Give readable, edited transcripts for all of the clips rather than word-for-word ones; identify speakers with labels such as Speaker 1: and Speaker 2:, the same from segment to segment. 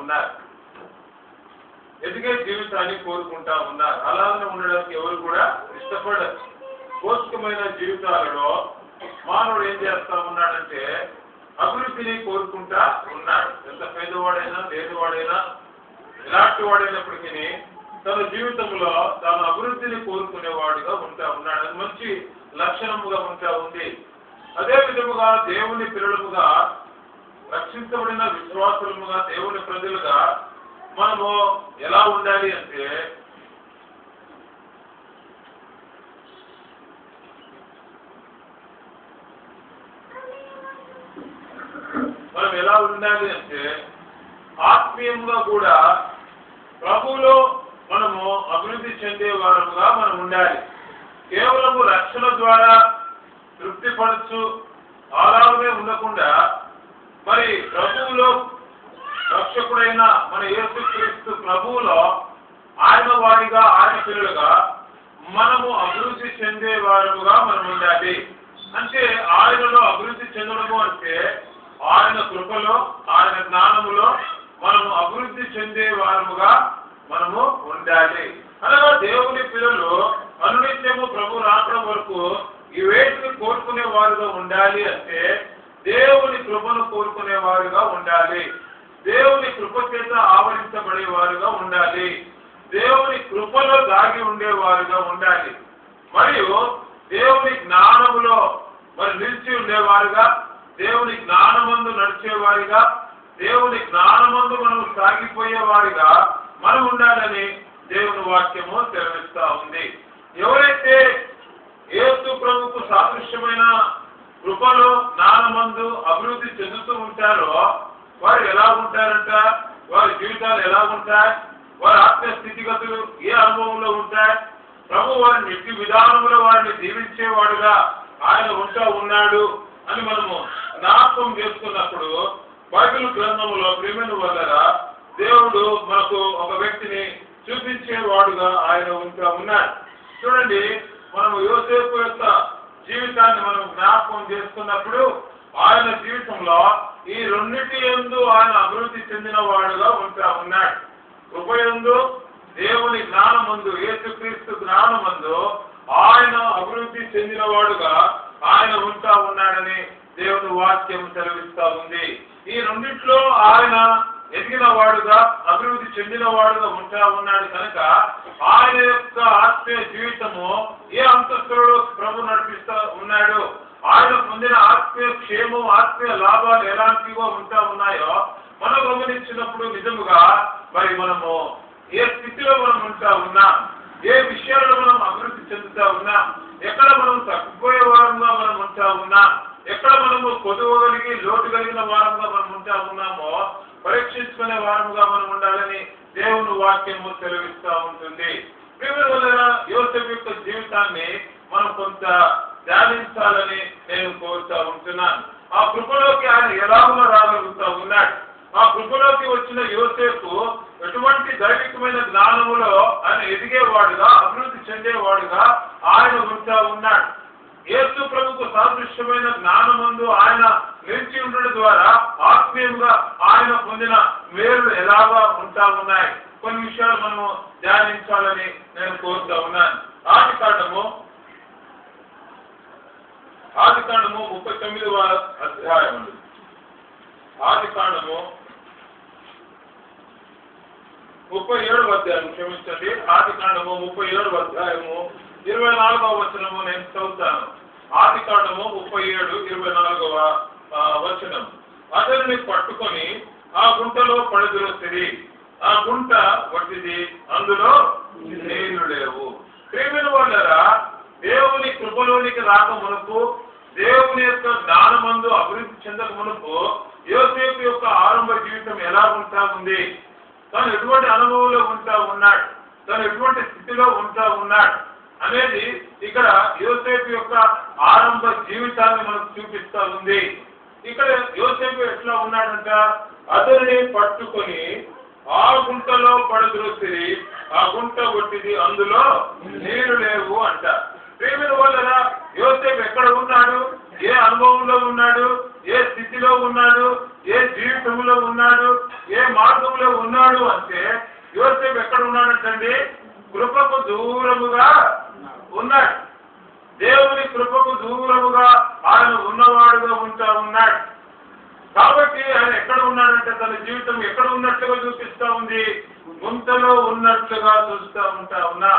Speaker 1: ఉన్నారు, ఎదిగే జీవితాన్ని కోరుకుంటా ఉన్నారు. అలాగే ఉండడానికి ఎవరు కూడా ఇష్టపడరు. భౌతికమైన జీవితాలలో మానవుడు ఏం చేస్తా ఉన్నాడంటే అభివృద్ధిని కోరుకుంటా ఉన్నాడు. ఎంత పేదవాడైనా పేదవాడైనా ఎలాంటి వాడైనప్పటికీ తన జీవితంలో తాను అభివృద్ధిని కోరుకునేవాడుగా ఉంటా ఉన్నాడు. అది మంచి లక్షణముగా ఉంటా ఉంది. అదే విధముగా దేవుని పిల్లలుగా రక్షించబడిన విశ్వాసులముగా దేవుని ప్రజలుగా మనము ఎలా ఉండాలి అంటే ఆత్మీయంగా కూడా ప్రభువులో మనము అభివృద్ధి చెందే వారముగా మనం ఉండాలి. కేవలము రక్షణ ద్వారా తృప్తిపరచు అలాగే ఉండకుండా మరి ప్రభువులో రక్షకుడైన మన యేసుక్రీస్తు ప్రభువులో ఆయన వారిగా ఆయన పిల్లలుగా మనము అభివృద్ధి చెందే వారముగా మనం ఉండాలి. అంటే ఆయనలో అభివృద్ధి చెందడము అంటే ఆయన కృపలో ఆయన జ్ఞానములో మనము అభివృద్ధి చెందే వారముగా మనము ఉండాలి. అనగా దేవుని పిల్లలు అనునిత్యము ప్రభు రావడం వరకు ఈ వేటిని కోరుకునే వారుగా ఉండాలి. అంటే దేవుని కృపను కోరుకునే వారుగా ఉండాలి, దేవుని కృప చేత ఆవరించబడే వారుగా ఉండాలి, దేవుని కృపలో దాగి ఉండేవారుగా ఉండాలి, మరియు దేవుని జ్ఞానములో మరి నిలిచి ఉండేవారుగా, దేవుని జ్ఞానమందు నడిచేవారిగా, దేవుని జ్ఞానమందు మనం సాగిపోయేవారిగా మనం ఉండాలని దేవుని వాక్యము సెలవిస్తా ఉంది. ఎవరైతే యేసు ప్రభువుకు సాదృశ్యమైన కృపలో జ్ఞానమందు అభివృద్ధి చెందుతూ ఉంటారో వారు ఎలా ఉంటారంట, వారి జీవితాలు ఎలా ఉంటాయి, వారి ఆత్మ స్థితిగతులు ఏ అనుభవంలో ఉంటాయి, ప్రభు వారిని ఎట్టి విధానంలో వారిని దీవించేవాడుగా ఆయన ఉంటా ఉన్నాడు అని మనము జ్ఞాపకం చేసుకున్నప్పుడు బైబిల్ గ్రంథంలో ప్రేమైన వల్ల దేవుడు మనకు ఒక వ్యక్తిని చూపించేవాడుగా ఆయన ఉంటా ఉన్నాడు. చూడండి, మనము యోసేపు యొక్క జీవితాన్ని మనం జ్ఞాపకం చేసుకున్నప్పుడు ఆయన జీవితంలో ఈ రెండింటి యందు ఆయన అభివృద్ధి చెందిన వాడుగా ఉంటా ఉన్నాడు. కృపయందు దేవుని జ్ఞానమందు యేసుక్రీస్తు జ్ఞానమందు ఆయన అభివృద్ధి చెందిన వాడుగా ఆయన ఉంటా ఉన్నాడని దేవుని వాక్యం సెలవిస్తా ఉంది. ఈ రెండిట్లో ఆయన ఎదిగిన వాడుగా అభివృద్ధి చెందిన వాడుగా ఉంటా ఉన్నాడు కనుక ఆయన యొక్క ఆత్మీయ జీవితము ఏ అంతస్తులలో ప్రభు నడిపిస్తా ఉన్నాడు, ఆయన పొందిన ఆత్మీయ క్షేమం ఆత్మీయ లాభాలు ఎలాంటివో ఉంటా ఉన్నాయో మనం గమనించినప్పుడు నిజముగా మరి మనము ఏ స్థితిలో మనం ఉంటా ఉన్నాం, ఏ విషయాల్లో మనం అభివృద్ధి చెందుతా ఉన్నాం, ఎక్కడ మనం తగ్గిపోయే వారంగా మనం ఉంటా ఉన్నాం, ఎక్కడ మనము కొదువగలిగి లోటు కలిగిన వారంగా మనం ఉంటా ఉన్నామో పరీక్షించుకునే వారముగా మనం ఉండాలని దేవుని వాక్యము సెలవిస్తా ఉంటుంది. యోసేపు యొక్క జీవితాన్ని మనం కొంత ధ్యానించాలని నేను కోరుతా ఉంటున్నాను. ఆ కృపలోకి ఆయన ఎలాగో రాగలుగుతా ఉన్నాడు. ఆ కృపలోకి వచ్చిన యోసేపు ఎటువంటి దైవికమైన జ్ఞానములో ఆయన ఎదిగేవాడుగా అభివృద్ధి చెందేవాడుగా ఆయన ఉంటా ఉన్నాడు. యేసు ప్రభువుకు సాదృశ్యమైన జ్ఞానమందు ఆయన నిలిచి ఉండడం ద్వారా ఆత్మీయంగా ఆయన పొందిన మేలు ఎలాగా ఉంటా ఉన్నాయి. కొన్ని విషయాలు మనము ధ్యానించాలని నేను కోరుతా ఉన్నాను. ఆదికాండము 39వ అధ్యాయం. ఆదికాండము 37వ అధ్యాయం, క్షమించండి, ఆదికాండము 37వ అధ్యాయము 24వ వచనము నేను చదువుతాను. ఆదికాండము 37:24 వచనం. అతనిని పట్టుకొని ఆ గుంటలో పడద్రోసిరి, ఆ గుంట వట్టిది, అందులో నీళ్లు లేవు. ప్రేమైన వాళ్ళరా, దేవుని కృపలోనికి రాక మునుపు, దేవుని యొక్క జ్ఞానమందు అభివృద్ధి చెందక మునుపు యోసేపు యొక్క ఆరంభ జీవితం ఎలా ఉంటా ఉంది, తను ఎటువంటి అనుభవంలో ఉంటా ఉన్నాడు, తను ఎటువంటి స్థితిలో ఉంటా ఉన్నాడు అనేది ఇక్కడ యోసేపు యొక్క ఆరంభ జీవితాన్ని మనకు చూపిస్తా ఉంది. ఇక్కడ యోసేపు ఎట్లా ఉన్నాడంట, అతనిని పట్టుకొని ఆ గుంటలో పడద్రోసిరి, ఆ గుంట కొట్టిది, అందులో నీరు లేవు అంట. ప్రేమిన వల్ల యోసేపు ఎక్కడ ఉన్నాడు, ఏ అనుభవంలో ఉన్నాడు, ఏ స్థితిలో ఉన్నాడు, ఏ జీవితంలో ఉన్నాడు, ఏ మార్గంలో ఉన్నాడు అంటే యోసేపు ఎక్కడ ఉన్నాడంటండి? కృపకు దూరముగా ఉన్నాడు. దేవుని కృపకు దూరముగా ఆయన ఉన్నవాడుగా ఉన్నాడు. కాబట్టి ఆయన ఎక్కడ ఉన్నాడంటే తన జీవితం ఎక్కడ ఉన్నట్లుగా చూపిస్తా ఉంది, గుంతలో ఉన్నట్లుగా చూస్తూ ఉన్నా.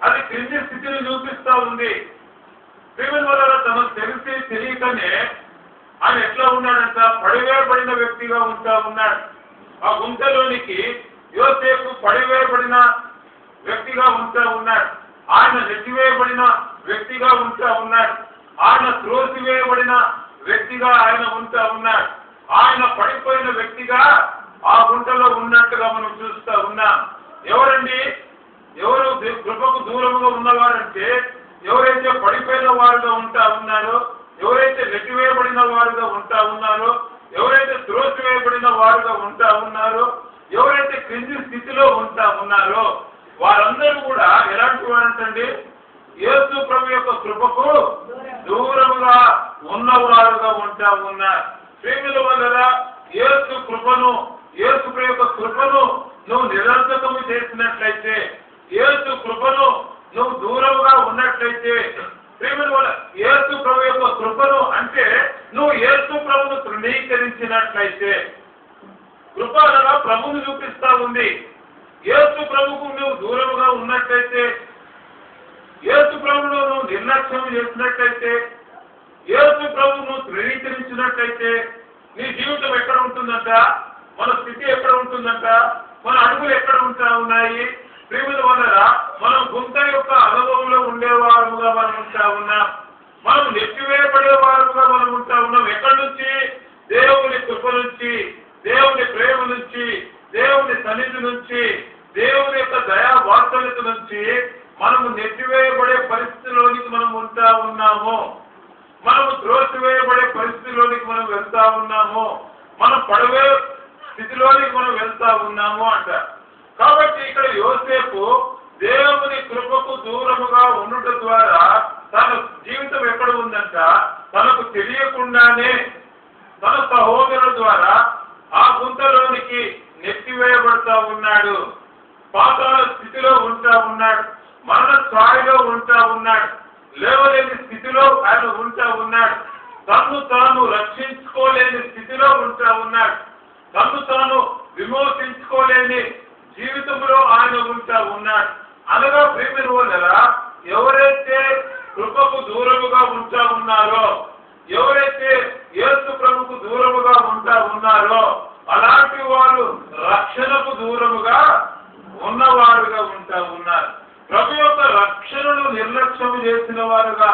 Speaker 1: అది క్రింది స్థితిని చూపిస్తా ఉంది. ప్రియమైన వల్ల తనకు తెలిసి తెలియకనే ఆయన ఎట్లా ఉన్నాడంట? పడివేయబడిన వ్యక్తిగా ఉన్నాడు. ఆ గుంతలోనికి యోసేపు పడివేయబడిన వ్యక్తిగా ఉన్నాడు. ఆయన నెట్టివేయబడిన వ్యక్తిగా ఉన్నాడు. ఆయన త్రోసివేయబడిన వ్యక్తిగా ఆయన ఉన్నాడు. ఆయన పడిపోయిన వ్యక్తిగా ఆ గుంటలో ఉన్నట్టుగా మనం చూస్తా ఉన్నాం. ఎవరండి? ఎవరు కృపకు దూరముగా ఉన్నవారంటే ఎవరైతే పడిపోయిన వారుగా ఉన్నారో, ఎవరైతే నెట్టివేయబడిన వారుగా ఉన్నారో, ఎవరైతే త్రోసివేయబడిన వారుగా ఉన్నారో, ఎవరైతే క్రింది స్థితిలో ఉన్నారో వారందరూ కూడా ఎలాంటి వారంటండి? యేసు ప్రభు యొక్క కృపకు దూరముగా ఉన్నవారుగా ఉన్నారు. ప్రేమిల వల్ల యేసు కృపను, యేసు ప్రభు యొక్క కృపను నువ్వు నిరర్థకము చేసినట్లయితే, యేసు కృపను నువ్వు దూరముగా ఉన్నట్లయితే, ప్రేమిల వల్ల యేసు ప్రభు యొక్క కృపను అంటే నువ్వు యేసు ప్రభును తృణీకరించినట్లయితే, కృప అనగా ప్రభువును చూపిస్తా ఉంది. యేసు ప్రభుకు నువ్వు దూరముగా ఉన్నట్లయితే, యేసు ప్రభువును నువ్వు నిర్లక్ష్యం చేసినట్లయితే, యేసు ప్రభువును తృణీకరించినట్లయితే నీ జీవితం ఎక్కడ ఉంటుందంట? మన స్థితి ఎక్కడ ఉంటుందంట? మన అడుగులు ఎక్కడ ఉన్నాయి? ప్రేమిల వల్ల మనం గుంత యొక్క అనుభవంలో ఉండేవారుగా మనం ఉన్నాం. మనం నెట్టివేయబడేవారుగా మనం ఉన్నాం. ఎక్కడి నుంచి? దేవుని కృప నుంచి, దేవుని ప్రేమ నుంచి, దేవుని సన్నిధి నుంచి, దేవుని యొక్క దయా వాత్సల్యత నుంచి మనము నెట్టివేయబడే పరిస్థితిలోనికి మనం ఉన్నాము. మనము త్రోసివేయబడే పరిస్థితిలోనికి మనం వెళ్తా ఉన్నాము. మనం పడవే స్థితిలోనికి మనం వెళ్తా ఉన్నాము అంట. కాబట్టి ఇక్కడ యోసేపు దేవుని కృపకు దూరముగా ఉండుట ద్వారా తన జీవితం ఎక్కడ ఉందంట? తనకు తెలియకుండానే తన సహోదరుల ద్వారా ఆ గుంతలోనికి నెట్టివేయబడతా ఉన్నాడు. పాతాళ స్థితిలో ఉన్నాడు. మరణ స్థాయిలో ఉన్నాడు. లేవలేని స్థితిలో ఆయన ఉన్నాడు. తన్ను తాను రక్షించుకోలేని స్థితిలో ఉన్నాడు. తన్ను తాను విమోచించుకోలేని జీవితంలో ఆయన ఉన్నాడు. అనగా ప్రేమిన వల్ల ఎవరైతే కృపకు దూరముగా ఉన్నారో, ఎవరైతే యేసు ప్రభుకు దూరముగా ఉన్నారో అలాంటి వారు రక్షణకు దూరముగా ఉన్నవారుగా ఉన్నారు. ప్రభు యొక్క రక్షణను నిర్లక్ష్యం చేసిన వారుగా,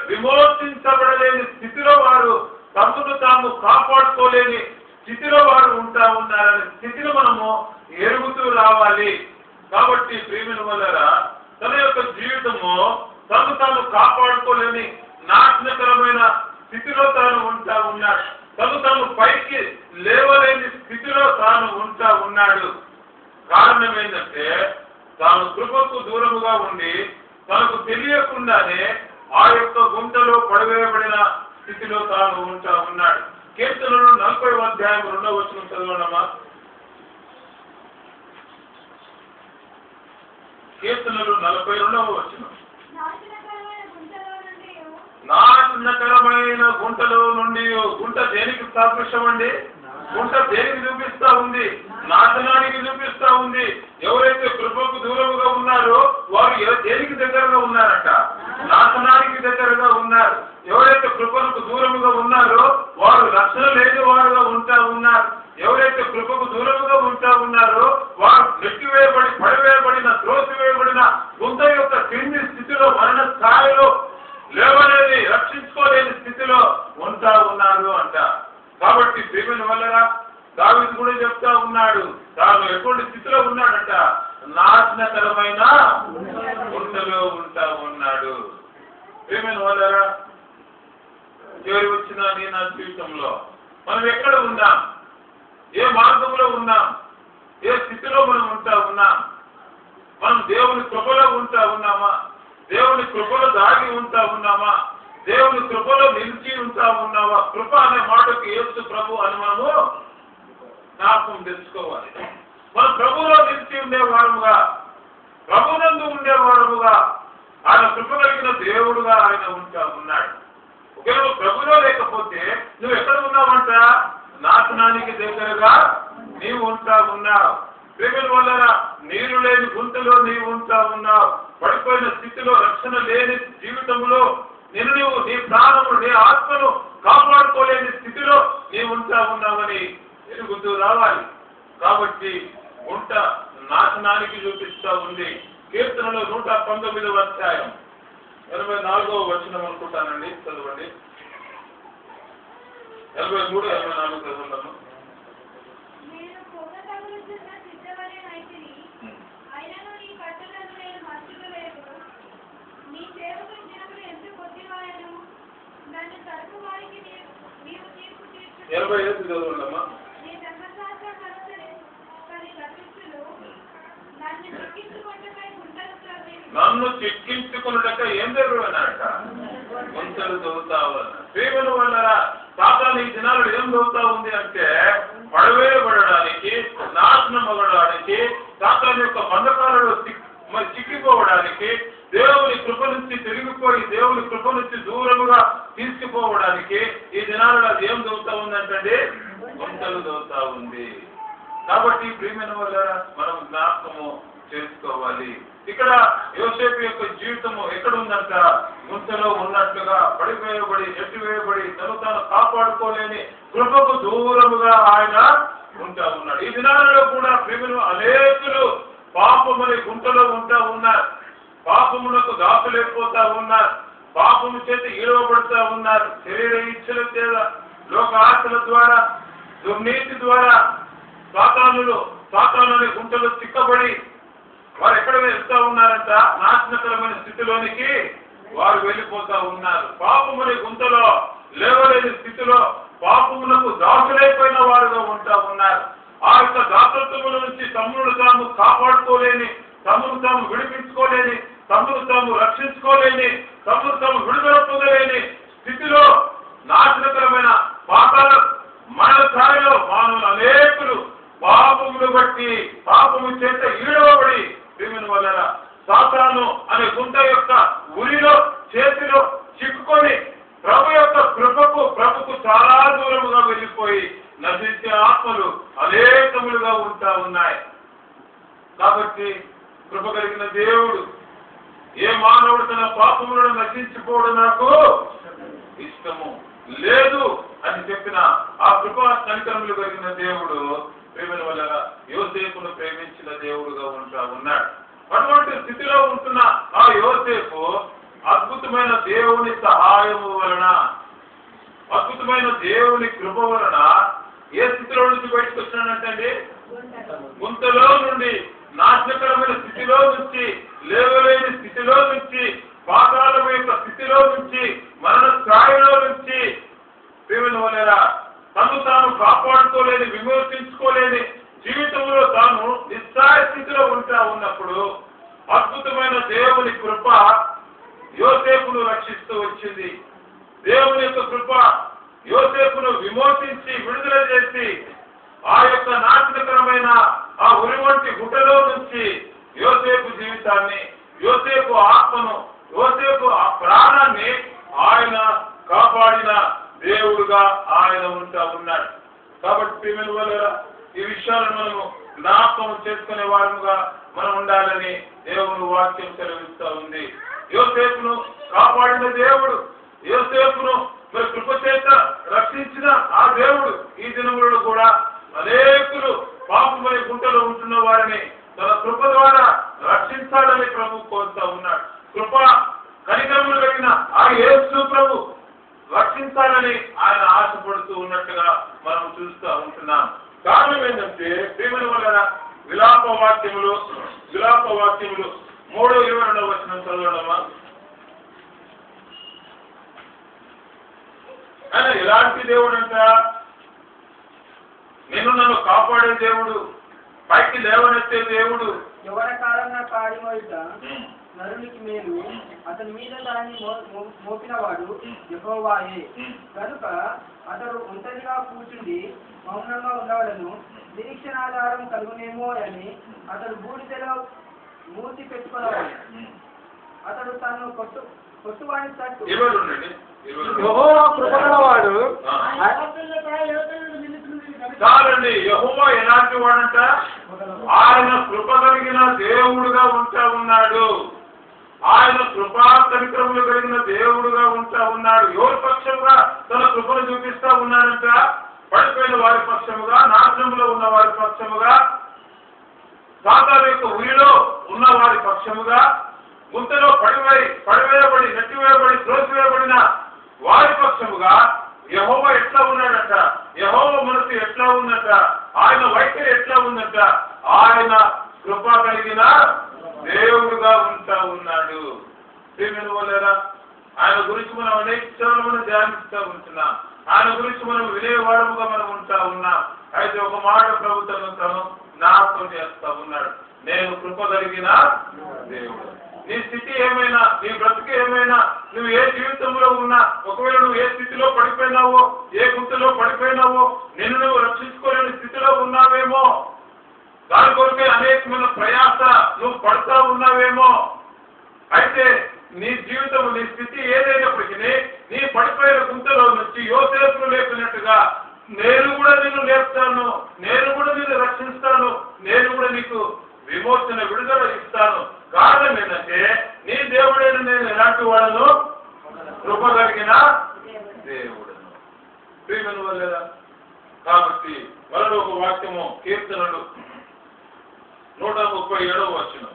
Speaker 1: విమోచించబడలేని స్థితిలో వారు తమను తాము కాపాడుకోలేని స్థితిలో వారు ఉన్నారనే స్థితిని మనము ఎరుగుతూ రావాలి. కాబట్టి ప్రేమిన వల్ల తన యొక్క జీవితము తను తాను కాపాడుకోలేని నాశనకరమైన స్థితిలో తాను ఉన్నాడు. తను తాను పైకి లేవలేని స్థితిలో తాను ఉన్నాడు. కారణం ఏంటంటే తాను కృపకు దూరముగా ఉండి తనకు తెలియకుండానే ఆ యొక్క గుంటలో పడవేయబడిన స్థితిలో తాను ఉన్నాడు. కీర్తనలు 40వ అధ్యాయం 2వ వచనం చదవడమా? కీర్తనలు 42వ వచనం. నాశనకరమైన గుంటలో నుండి, గుంట దేనికి సాదృశ్యం అండి? గుంట దేనికి చూపిస్తా ఉంది? నాశనానికి చూపిస్తా ఉంది. ఎవరైతే కృపకు దూరముగా ఉన్నారో వారు దేనికి దగ్గరగా ఉన్నారట? నాశనానికి దగ్గరగా ఉన్నారు. ఎవరైతే కృపకు దూరముగా ఉన్నారో వారు రక్షణ లేని వారుగా ఉన్నారు. ఎవరైతే కృపకు దూరముగా ఉన్నారో వారు నెట్టివేయబడి, పడివేయబడిన, త్రోసివేయబడిన గుంట యొక్క క్రింది స్థితిలో, మరణ స్థాయిలో, లేవలేని, రక్షించుకోలేని స్థితిలో ఉన్నారు అంట. కాబట్టి ప్రేమిన వల్ల దావీదు కూడా చెప్తా ఉన్నాడు, తాను ఎటువంటి స్థితిలో ఉన్నాడంట? నాశనకరమైన గుంటలో ఉన్నాడు. ప్రేమిన వల్ల చివరి వచ్చిన నా జీవితంలో మనం ఎక్కడ ఉన్నాం? ఏ మార్గంలో ఉన్నాం? ఏ స్థితిలో మనం ఉన్నాం? మనం దేవుని కృపలో ఉన్నామా? దేవుని కృపలో దాగి ఉన్నామా? దేవుని కృపలో నిలిచి ఉంటా ఉన్నావా? కృప అనే మాటకు యేసు ప్రభు అని మనము జ్ఞాపకం తెచ్చుకోవాలి. మనం ప్రభువులో నిలిచి ఉండేవారముగా, ప్రభునందు ఉండేవారముగా, ఆయన కృప కలిగిన దేవుడుగా ఆయన ఉంటా ఉన్నాడు. ఒకవేళ ప్రభులో లేకపోతే నువ్వు ఎక్కడ ఉన్నావంట? నాశనానికి దగ్గరగా నీవు ఉంటా ఉన్నావు. ప్రేమల వల్ల నీరు లేని గుంటలో నీవు ఉంటా ఉన్నావు. పడిపోయిన స్థితిలో, రక్షణ లేని జీవితంలో నువ్వు నీ ప్రాణము, నీ ఆత్మను కాపాడుకోలేని స్థితిలో నీవు ఉంటా ఉన్నావని ఎరుగుతూ రావాలి. కాబట్టి గుంట నాశనానికి చూపిస్తా ఉంది. కీర్తనలో 119వ అధ్యాయం 84వ వచనం అనుకుంటానండి, చదవండి. 83, 84 చదవండి. ఎనభై ఏళ్ళు చదవండమ్మా. నన్ను చిక్కించుకున్నట ఏం జరుగుతున్నాడట? గుంతలు చదువుతావు. ప్రేమల వల్ల సాతాను ఈ దినాలు ఏం చదువుతా ఉంది అంటే పడవేయబడడానికి, నాశనం అవ్వడానికి, సాతాను యొక్క బంధకాలలో మరి చిక్కిపోవడానికి, దేవుని కృప నుంచి తిరిగిపోయి దేవుని కృప నుంచి దూరముగా తీసుకుపోవడానికి ఈ దినాలలో అది ఏం చదువుతా ఉందంటే గుంతలు చదువుతా ఉంది. కాబట్టి ప్రియమైన వల్ల మనం జ్ఞాపకము చేసుకోవాలి. ఇక్కడ యోసేపు యొక్క జీవితము ఎక్కడ ఉందంట? గుంతలో ఉన్నట్లుగా పడివేయబడి, నెట్టివేయబడి, తను తాను కాపాడుకోలేని కృపకు దూరముగా ఆయన ఉంటా ఉన్నాడు. ఈ దినాలలో కూడా ప్రియమైన అనేకులు పాపమని గుంటలో ఉంటా ఉన్నారు. పాపములకు దాసులైపోతా ఉన్నారు. పాపము చేత ఈడవబడుతూ ఉన్నారు. శరీర ఇచ్చల చేత, లోక ఆశల ద్వారా, దుర్నీతి ద్వారా సాతానుని గుంటలో చిక్కబడి వారు ఎక్కడ వెళ్తా ఉన్నారంట? నాశనకరమైన స్థితిలోనికి వారు వెళ్ళిపోతా ఉన్నారు. పాపముని గుంతలో లేవలేని స్థితిలో పాపములకు దాసులైపోయిన వారుగా ఉంటా ఉన్నారు. ఆ యొక్క దాసత్వముల నుంచి తమ్ముడు తాము కాపాడుకోలేని, తమను తాము విడిపించుకోలేని, తమను తాము రక్షించుకోలేని, తమను తాము విడుదల పొందలేని స్థితిలో నాశనకరమైన పాపాల మరణ స్థాయిలో మానవులు అనేకులు పాపములు బట్టి, పాపము చేత ఈడవబడి ప్రేమల వల్ల సాతాను అనే గుంట యొక్క ఉరిలో, చేతిలో చిక్కుకొని ప్రభు యొక్క ప్రభుకు చాలా దూరముగా వెళ్ళిపోయి నశించే ఆత్మలు అనేకములుగా ఉంటా ఉన్నాయి. కాబట్టి కృప కలిగిన దేవుడు, ఏ మానవుడు తన పాపములను నశించుకోవడం నాకు ఇష్టము లేదు అని చెప్పిన ఆ కృపా కనికరములు కలిగిన దేవుడు ప్రేమల వల్ల యోసేపును ప్రేమించిన దేవుడుగా ఉంటా ఉన్నాడు. అటువంటి స్థితిలో ఉంటున్న ఆ యోసేపు అద్భుతమైన దేవుని సహాయము వలన, అద్భుతమైన దేవుని కృప వలన ఏ స్థితిలో నుంచి బయటకు వచ్చినాడంటే గుంతలో నుండి, నాశనకరమైన స్థితిలో నుంచి, లేవలేని స్థితిలో నుంచి, పాతాళం యొక్క స్థితిలో నుంచి, మరణ స్థాయిలో నుంచి ప్రేమల వల్ల తను తాను కాపాడుకోలేని, విమోచించుకోలేని జీవితంలో తాను నిస్సహాయ స్థితిలో ఉంటా ఉన్నప్పుడు అద్భుతమైన దేవుని కృప యోసేపును రక్షిస్తూ వచ్చింది. దేవుని యొక్క కృప యోసేపును విమోచించి విడుదల చేసి ఆ యొక్క నాశనకరమైన ఆ ఉరి వంటి గుట్టలో నుంచి యోసేపు జీవితాన్ని, యోసేపు ఆత్మను, యోసేపు ఆ ప్రాణాన్ని ఆయన కాపాడిన దేవుడుగా ఆయన ఉంటా ఉన్నాడు. కాబట్టి ప్రియమైన వల్ల ఈ విషయాలను మనము జ్ఞాపకం చేసుకునే వారముగా మనం ఉండాలని దేవుని వాక్యం సెలవిస్తా ఉంది. యోసేపును కాపాడిన దేవుడు, యోసేపును మరి కృప చేత రక్షించిన ఆ దేవుడు ఈ దినములలో కూడా అనేకులు పాపమనే గుంటలో ఉంటున్న వారిని తన కృప ద్వారా రక్షించాలని ప్రభు కోరుతా ఉన్నాడు. కృప కనికరములు కలిగిన ఆ యేసు ప్రభు రక్షించాలని ఆయన ఆశపడుతూ ఉన్నట్టుగా మనం చూస్తూ ఉంటున్నాం. కారణం ఏంటంటే ప్రేమల వల్ల విలాప వాక్యములు 3:22 వచనం చదవడమా. ఆయన ఎలాంటి దేవుడు అంట? నన్ను కాపాడే దేవుడు, పైకి లేవనెత్తే దేవుడు,
Speaker 2: నరునికి మేలు, అతని మీద దాన్ని మోపినవాడు యెహోవాయే. కనుక అతడు ఒంటరిగా కూర్చుండి మౌనంగా ఉండవలను, నిరీక్షణాధారం కలుగునేమో అని అతడు బూడిదలో మూతి పెట్టుకున్నవాడు. అతడు తను కొట్టువాడి తట్టు
Speaker 3: యెహోవా కృపగలవాడు.
Speaker 1: చాలండి. యెహోవా ఎలాంటి వాడంట? ఆయన కృప కలిగిన దేవుడుగా ఉంటా ఉన్నాడు. ఆయన కృపా కనికరములు కలిగిన దేవుడుగా ఉంటా ఉన్నాడు. ఎవరి పక్షముగా తన కృపను చూపిస్తా ఉన్నాడంట? పడిపోయిన వారి పక్షముగా, నాశనంలో ఉన్న వారి పక్షముగా, సాతాను యొక్క ఉరిలో ఉన్న వారి పక్షముగా, గుంతలో పడివేయబడి నెట్టివేయబడి త్రోసివేయబడిన వారి పక్షముగా యెహోవా ఎట్లా ఉన్నాడట? యెహోవా మనసు ఎట్లా ఉందట? ఆయన వైఖరి ఎట్లా ఉందట? ఆయన కృప కలిగిన దేవుడుగా ఉంటా ఉన్నాడు. ప్రియమైనవారా, ఆయన గురించి మనం అనేక విషయాలను ధ్యానిస్తూ ఉంటున్నాం. ఆయన గురించి మనం వినేవాడముగా మనం ఉంటా ఉన్నాం. అయితే ఒక మాట ప్రభుత్వం తను జ్ఞాపకం చేస్తా ఉన్నాడు, నేను కృప కలిగిన దేవుడు. నీ స్థితి ఏమైనా, నీ బ్రతుకు ఏమైనా, నువ్వు ఏ జీవితంలో ఉన్నా, ఒకవేళ నువ్వు ఏ స్థితిలో పడిపోయినావో, ఏ గుంతలో పడిపోయినావో, నిన్ను నువ్వు రక్షించుకోలేని స్థితిలో ఉన్నావేమో, దాని కొరకే అనేకమైన ప్రయాస నువ్వు పడుతూ ఉన్నావేమో. అయితే నీ జీవితం, నీ స్థితి ఏదైనప్పటికీ నీ పడిపోయిన గుంతలో నుంచి యోసేపును లేపినట్టుగా నేను కూడా నిన్ను లేపుతాను, నేను కూడా నిన్ను రక్షిస్తాను, నేను కూడా నీకు విమోచన విడుదల ఇస్తాను. కారణం ఏంటంటే నీ దేవుడైన నేను ఎలాంటి వాడను? కృప కలిగిన దేవుడను. ప్రియమైన వాళ్ళేదా? కాబట్టి మరో ఒక వాక్యము, కీర్తనలు 137వ వచనం.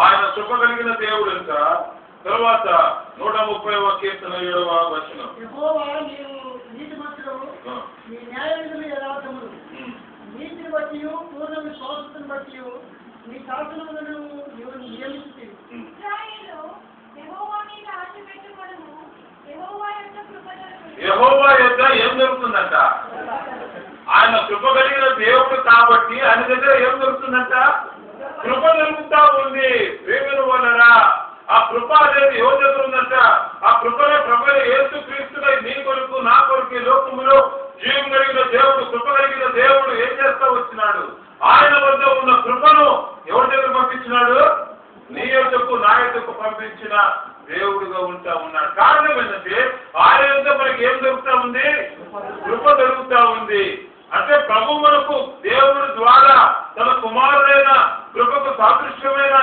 Speaker 1: ఆయన కృప కలిగిన దేవుడు ఎంత? తర్వాత 130వ కీర్తన 7వ వచనం.
Speaker 4: నీతిని బట్టి పూర్ణ విశ్వాసతను బట్టి నీ శాసనములను నియమిస్తుంది.
Speaker 1: యెహోవా యొద్ద ఏం దొరుకుతుందంట? ఆయన కృప కలిగిన దేవుడు కాబట్టి ఆయన దగ్గర ఏం దొరుకుతుందంట? కృప దొరుకుతా ఉంది. ప్రియమైన వాళ్ళరా, ఆ కృప అనేది ఎవరి దగ్గర ఉందంట? ఆ కృపలో ప్రభు యేసు క్రీస్తుగా నీ కొరకు నా కొరకు లోకములో జీవం కలిగిన దేవుడు, కృప కలిగిన దేవుడు ఏం చేస్తా వచ్చినాడు? ఆయన వద్ద ఉన్న కృపను ఎవరి దగ్గర పంపించినాడు? నీ యొద్దకు నా యొద్దకు పంపించిన దేవుడుగా ఉంటా ఉన్నాడు. కారణం ఏంటంటే ఆయన యొద్ద మనకి ఏం దొరుకుతా ఉంది? కృప దొరుకుతా ఉంది. అంటే ప్రభు మనకు దేవుడి ద్వారా తన కుమారుడైన కృపకు సాదృశ్యమైన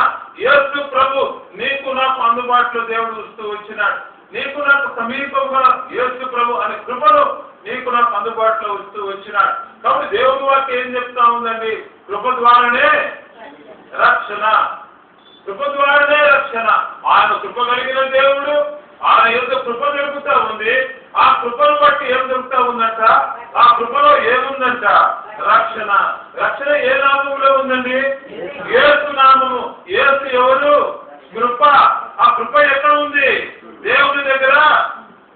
Speaker 1: యేసు ప్రభు నీకు నాకు అందుబాటులో దేవుడు వస్తూ వచ్చినాడు. నీకు నాకు సమీపంగా యేసు ప్రభు అనే కృపను నీకు నాకు అందుబాటులో వస్తూ వచ్చినాడు. కాబట్టి దేవుడి వాక్యం ఏం చెప్తా ఉందండి? కృప ద్వారానే రక్షణ, కృప ద్వారానే రక్షణ. ఆయన కృప కలిగిన దేవుడు, ఆయన యొక్క కృప దొరుకుతా ఉంది. ఆ కృపను బట్టి ఏం దొరుకుతా ఉందంట? ఆ కృపలో ఏముందంట? రక్షణ. రక్షణ ఏ నామములో ఉందండి? యేసు నామము. యేసు ఎవరు? కృప. ఆ కృప ఎక్కడ ఉంది? దేవుని దగ్గర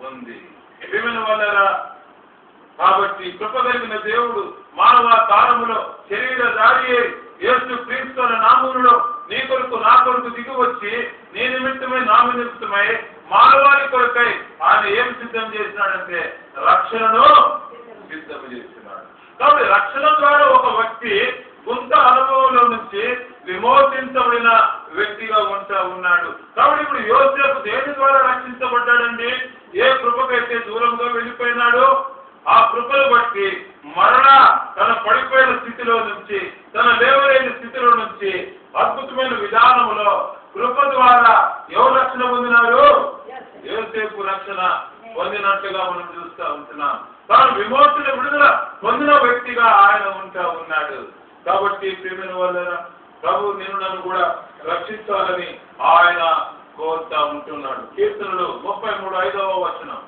Speaker 1: ఉంది. ప్రియమైన వాళ్ళారా, కాబట్టి కృప కలిగిన దేవుడు మానవ కాలములో శరీరధారి యేసు క్రీస్తు అనే నామములో నీ కొరకు నా కొరకు దిగి వచ్చి నీ నిమిత్తమై నా నిమిత్తమై మానవాళి కొరకై ఆయన ఏం సిద్ధం చేసినాడంటే రక్షణను సిద్ధం చేస్తున్నాడు. కాబట్టి రక్షణ ద్వారా ఒక వ్యక్తి గుంత అనుభవంలో నుంచి విమోచించబడిన వ్యక్తిగా ఉంటా ఉన్నాడు. కాబట్టి ఇప్పుడు యోసేపు దేని ద్వారా రక్షించబడ్డాడండి? ఏ కృపకైతే దూరంగా వెళ్ళిపోయినాడో ఆ కృపను బట్టి మరలా తన పడిపోయిన స్థితిలో నుంచి, తన లేవలేని స్థితిలో నుంచి అద్భుతమైన విధానములో కృప ద్వారా ఎవరు రక్షణ పొందినారు? యోసేపు రక్షణ పొందినట్లుగా మనం చూస్తూ ఉంటున్నాం. తాను విమోచన విడుదల పొందిన వ్యక్తిగా ఆయన ఉంటా ఉన్నాడు. కాబట్టి ప్రియమైన వాళ్ళరా, ప్రభు నిన్ను నన్ను కూడా రక్షించాలని ఆయన కోరుతా ఉంటున్నాడు. కీర్తనలు 33:5వ వచనం.